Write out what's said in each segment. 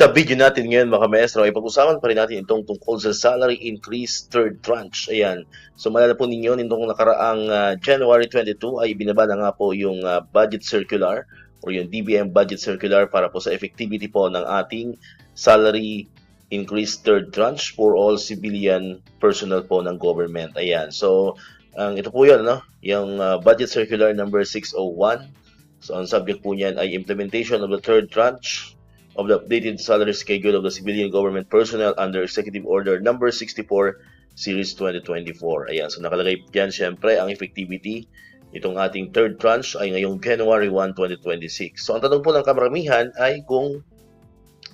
Sa video natin ngayon mga maestro ay pag-usapan pa rin natin itong tungkol sa salary increase third tranche. Ayan. So malala po ninyo nitong nakaraang January 22 ay binaba na nga po yung budget circular or yung DBM budget circular para po sa effectivity po ng ating salary increase third tranche for all civilian personnel po ng government. Ayan. So ito po yun, no? Yung budget circular number 601. So ang subject po niyan ay implementation of the third tranche of the updated salary schedule of the civilian government personnel under Executive Order number 64 Series 2024. Ayan, so nakalagay diyan syempre ang effectivity itong ating third tranche ay ngayong January 1, 2026. So ang tanong po ng kamaramihan ay kung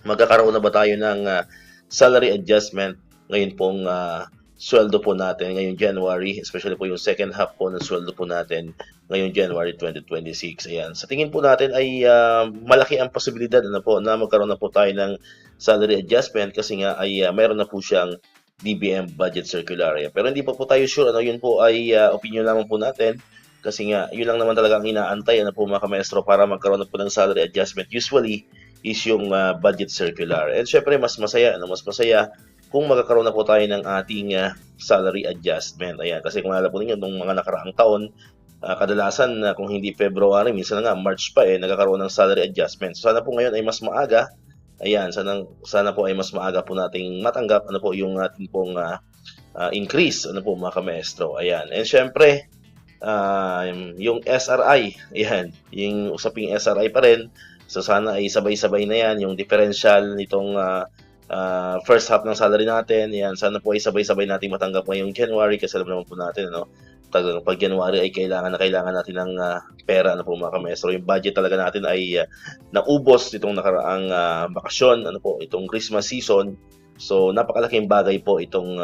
magkakaroon na ba tayo ng salary adjustment ngayon pong sweldo po natin ngayong January, especially po yung second half po ng sweldo po natin ngayong January 2026. Ayan. Sa tingin po natin ay malaki ang posibilidad na magkaroon na po tayo ng salary adjustment kasi nga ay mayroon na po siyang DBM budget circular. Ayan. Pero hindi pa po tayo sure. Yun po ay opinion lamang po natin kasi nga yun lang naman talaga ang inaantay po mga kamaestro para magkaroon na po ng salary adjustment. Usually is yung budget circular. And syempre mas masaya kung magkakaroon na po tayo ng ating salary adjustment. Ayan, kasi kung alam po ninyo, nung mga nakaraang taon, kadalasan kung hindi February, minsan na nga March pa nagkakaroon ng salary adjustment. So sana po ngayon ay mas maaga. Ayan, sana po ay mas maaga po nating matanggap po yung ating pong increase po mga kamaestro. Ayan. And syempre, yung SRI, ayan, yung usaping SRI pa rin. So sana ay sabay-sabay na yan, yung differential nitong first half ng salary natin. Yan, sana po ay sabay-sabay natin matanggap ngayong January kasi alam naman po natin, pag January ay kailangan natin ng pera po mga kamaestro. Yung budget talaga natin ay naubos itong nakaraang bakasyon, itong Christmas season. So napakalaking bagay po itong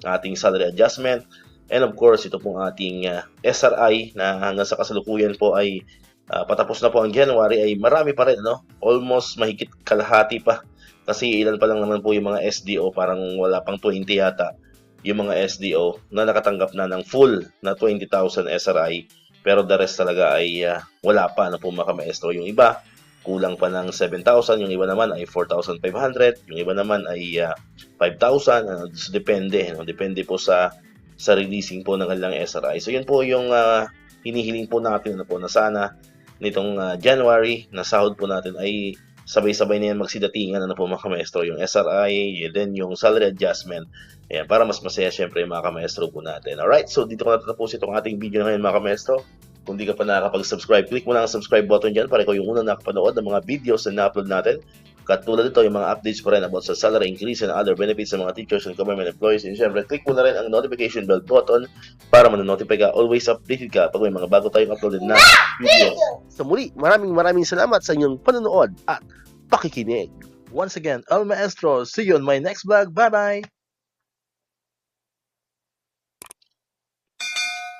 ating salary adjustment. And of course, ito pong ating SRI na hanggang sa kasalukuyan po ay patapos na po ang January ay marami pa rin, almost mahigit kalahati pa. Kasi ilan pa lang naman po yung mga SDO, parang wala pang 20 yata yung mga SDO na nakatanggap na ng full na 20,000 SRI. Pero the rest talaga ay wala pa po mga kamaestro. Yung iba, kulang pa ng 7,000. Yung iba naman ay 4,500. Yung iba naman ay 5,000. Depende. Depende po sa releasing po ng kanilang SRI. So yun po yung hinihiling po natin na sana nitong January na sahod po natin ay sabay-sabay na yan magsidatingan po mga kamaestro, yung SRI, then yung salary adjustment. Ayan, para mas masaya syempre yung mga kamaestro po natin. Alright, so dito ko natatapos itong ating video ngayon mga kamaestro. Kung di ka pa nakakapag-subscribe, click mo lang ang subscribe button dyan para ikaw yung unang nakapanood ng mga videos na na-upload natin. Katulad dito, yung mga updates pa rin about sa salary increase and other benefits ng mga teachers and government employees. And syempre, click mo na rin ang notification bell button para ma-notify ka, always updated ka pag may mga bago tayong uploaded na videos. So muli, maraming salamat sa inyong panonood at pakikinig. Once again, El Maestro, see you on my next vlog. Bye-bye!